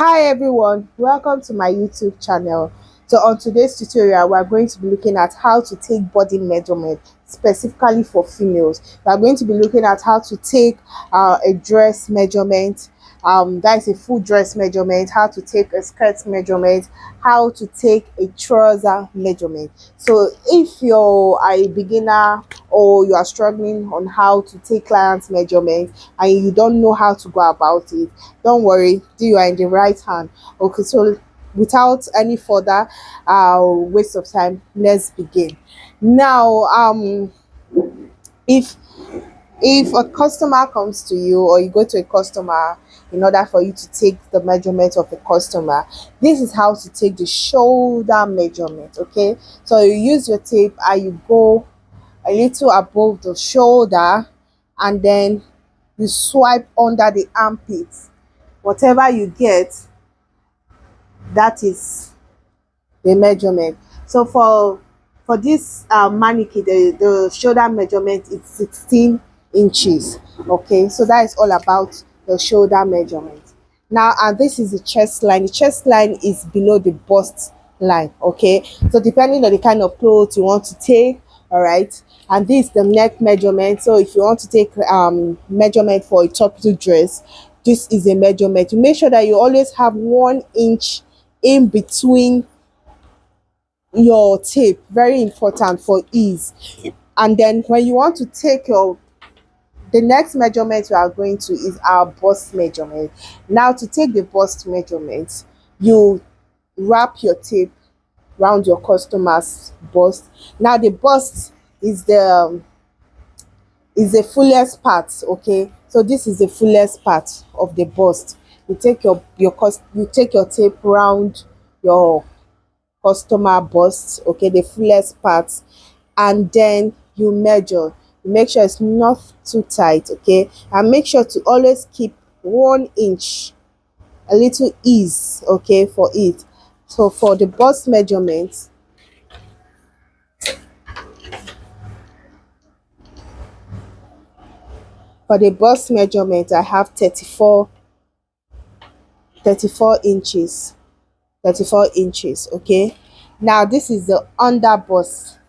Hi everyone, welcome to my YouTube channel. So on today's tutorial, we are going to be looking at how to take body measurement specifically for females. We are going to be looking at how to take a dress measurement, that is a full dress measurement, how to take a skirt measurement, how to take a trouser measurement. So if you're a beginner or you are struggling on how to take clients measurements and you don't know how to go about it, don't worry, you are in the right hand. Okay, so without any further waste of time, let's begin. Now, if a customer comes to you or you go to a customer in order for you to take the measurement of the customer, this is how to take the shoulder measurement. Okay, so you use your tape and you go a little above the shoulder, and then you swipe under the armpits. Whatever you get, that is the measurement. So for this mannequin, the shoulder measurement is 16 inches. Okay, so that is all about the shoulder measurement. Now, and this is the chest line. The chest line is below the bust line. Okay, so depending on the kind of clothes you want to take, all right, and this is the neck measurement. So if you want to take measurement for a top two dress, this is a measurement. You make sure that you always have 1 inch in between your tape, very important for ease. And then when you want to take your the next measurement we are going to is our bust measurement. Now, to take the bust measurement, you wrap your tape around your customer's bust. Now the bust is the fullest part. Okay, so this is the fullest part of the bust. You take you take your tape around your customer bust, okay, the fullest part, and then you measure. You make sure it's not too tight, okay, and make sure to always keep 1 inch, a little ease, okay, for it. So for the bust measurement, I have 34 inches. 34 inches. Okay, now this is the under bust.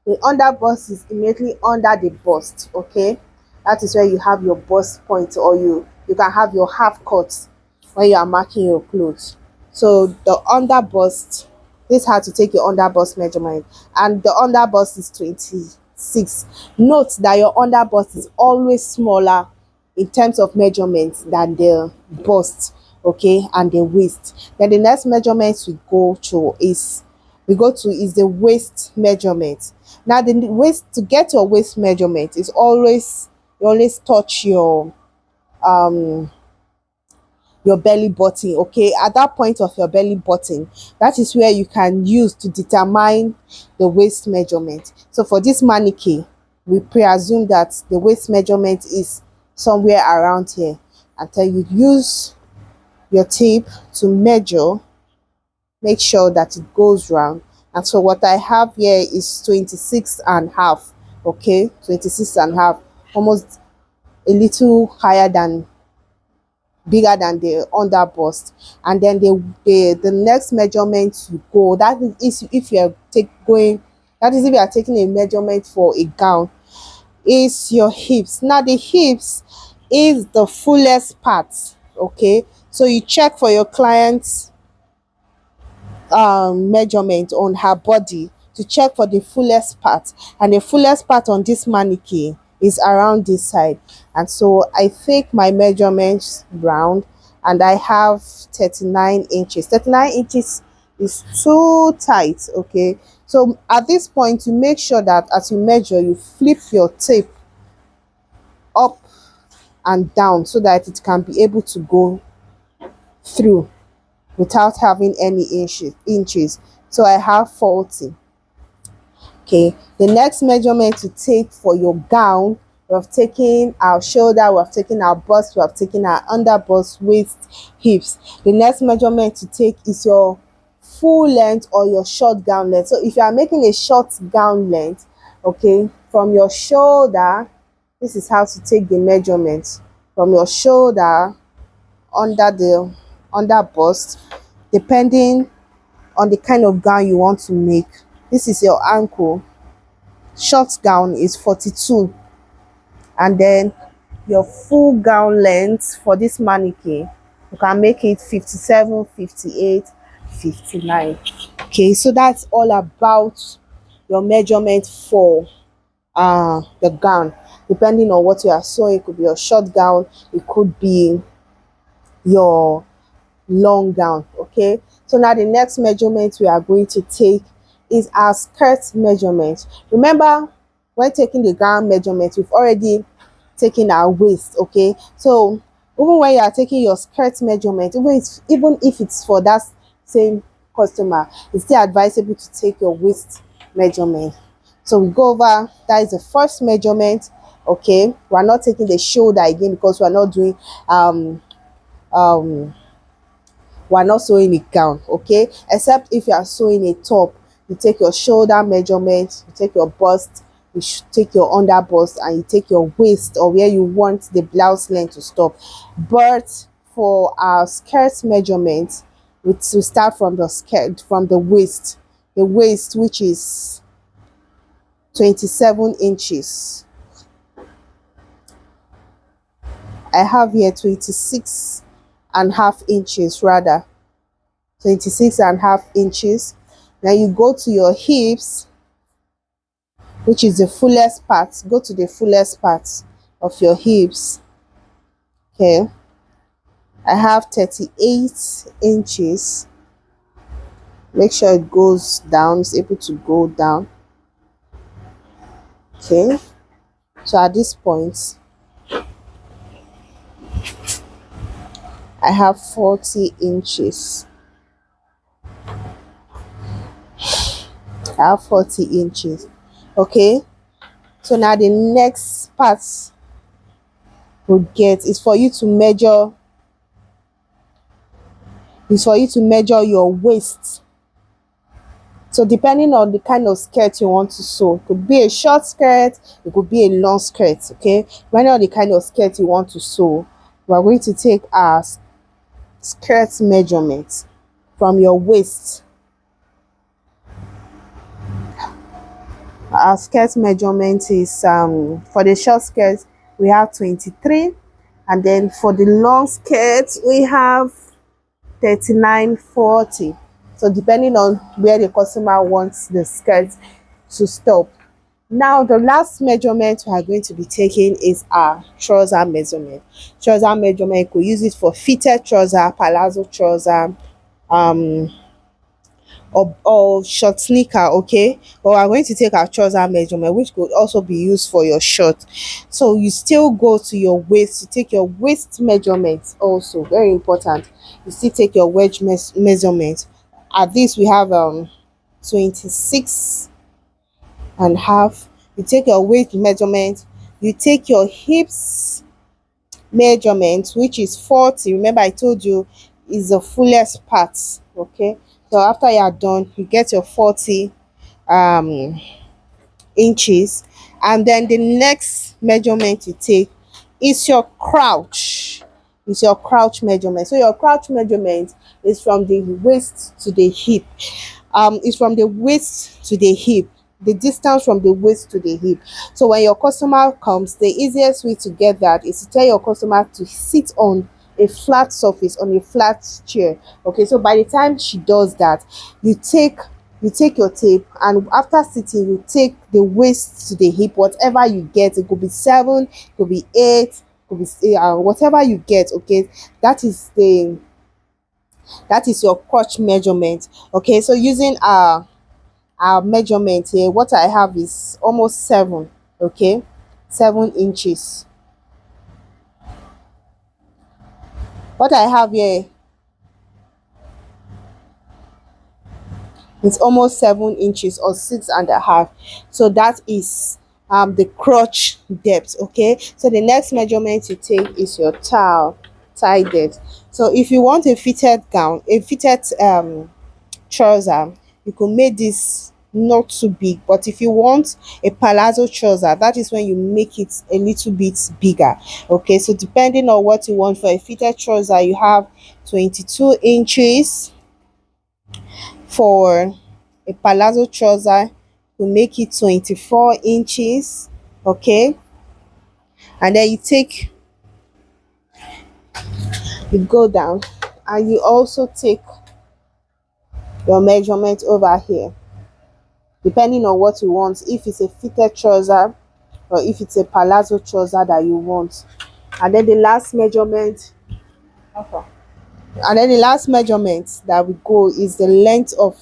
The under bust is immediately under the bust. Okay, that is where you have your bust point, or you can have your half cut when you are marking your clothes. So the under bust, this is how to take your under bust measurement, and the under bust is 26. Note that your under bust is always smaller in terms of measurements than the bust, okay, and the waist. Then the next measurement we go to is the waist measurement. Now the waist, to get your waist measurement, is always, you always touch your belly button. Okay, at that point of your belly button, that is where you can use to determine the waist measurement. So for this mannequin, we presume that the waist measurement is somewhere around here, until you use your tape to measure. Make sure that it goes round, and so what I have here is 26 and a half. Okay, 26 and a half, almost a little higher than, bigger than the under bust. And then the next measurement you go, that is if you are going, that is if you are taking a measurement for a gown, is your hips. Now the hips is the fullest part. Okay, so you check for your client's measurement on her body to check for the fullest part, and the fullest part on this mannequin is around this side. And so I take my measurements round, and I have 39 inches. 39 inches is too tight. Okay, so at this point, you make sure that as you measure, you flip your tape up and down so that it can be able to go through without having any inches. So I have 40. Okay, the next measurement to take for your gown, we have taken our shoulder, we have taken our bust, we have taken our under bust, waist, hips. The next measurement to take is your full length or your short gown length. So if you are making a short gown length, okay, from your shoulder, this is how to take the measurement from your shoulder under under bust, depending on the kind of gown you want to make. This is your ankle. Short gown is 42, and then your full gown length for this mannequin, you can make it 57, 58, 59. Okay, so that's all about your measurement for the gown. Depending on what you are sewing, it could be your short gown, it could be your long gown. Okay, so now the next measurement we are going to take is our skirt measurement. Remember, when taking the gown measurement, we've already taken our waist. Okay, so even when you are taking your skirt measurement, even if it's for that same customer, it's still advisable to take your waist measurement. So we go over, that is the first measurement. Okay, we're not taking the shoulder again because we're not doing um we're not sewing a gown. Okay, except if you are sewing a top, you take your shoulder measurement, you take your bust, you take your under bust, and you take your waist, or where you want the blouse length to stop. But for our skirt measurement, we start from the skirt, from the waist, which is 27 inches. I have here 26 and half inches, rather 26 and half inches. Then you go to your hips, which is the fullest part. Go to the fullest part of your hips. Okay, I have 38 inches. Make sure it goes down, it's able to go down. Okay, so at this point I have 40 inches. I have 40 inches. Okay, so now the next part we get is for you to measure your waist. So depending on the kind of skirt you want to sew, it could be a short skirt, it could be a long skirt. Okay, depending on the kind of skirt you want to sew, we are going to take our skirt measurement from your waist. Our skirt measurement is for the short skirt we have 23, and then for the long skirt we have 39.40. So depending on where the customer wants the skirt to stop. Now the last measurement we are going to be taking is our trouser measurement. Trouser measurement, you could use it for fitted trouser, palazzo trouser, or short sneaker. Okay, but we're going to take our trouser measurement, which could also be used for your short. So you still go to your waist, you take your waist measurement. Also very important, you still take your wedge measurement. At this we have 26 and half. You take your waist measurement, you take your hips measurement, which is 40. Remember I told you is the fullest part. Okay, so after you are done, you get your 40 inches, and then the next measurement you take is your crouch. It's your crouch measurement. So your crouch measurement is from the waist to the hip. It's from the waist to the hip, the distance from the waist to the hip. So when your customer comes, the easiest way to get that is to tell your customer to sit on a flat surface, on a flat chair. Okay, so by the time she does that, you take your tape, and after sitting you take the waist to the hip, whatever you get. It could be 7, it could be 8, it could be whatever you get. Okay, that is your crotch measurement. Okay, so using our measurement here, what I have is almost 7. Okay, 7 inches. What I have here is almost 7 inches, or 6.5. So that is the crotch depth. Okay, so the next measurement you take is your thigh depth. So if you want a fitted gown, a fitted trouser, you could make this not too big. But if you want a palazzo trouser, that is when you make it a little bit bigger. Okay, so depending on what you want, for a fitted trouser you have 22 inches. For a palazzo trouser you make it 24 inches. Okay, and then you go down and you also take your measurement over here, depending on what you want, if it's a fitted trouser or if it's a palazzo trouser that you want. And then the last measurement that we go is the length of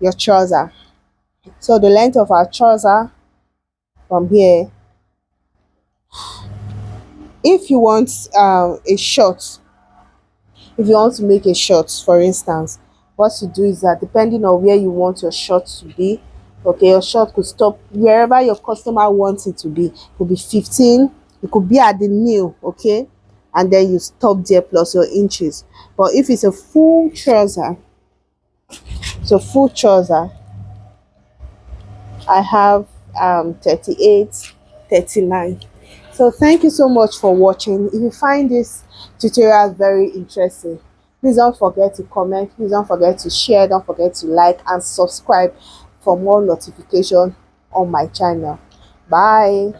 your trouser. So the length of our trouser from here, if you want a short, if you want to make a short, for instance, what you do is that depending on where you want your short to be, okay, your short could stop wherever your customer wants it to be. It could be 15, it could be at the nail, okay, and then you stop there plus your inches. But if it's a full trouser, so full trouser, I have 38, 39. So thank you so much for watching. If you find this tutorial very interesting, please don't forget to comment, please don't forget to share, don't forget to like and subscribe for more notification on my channel. Bye.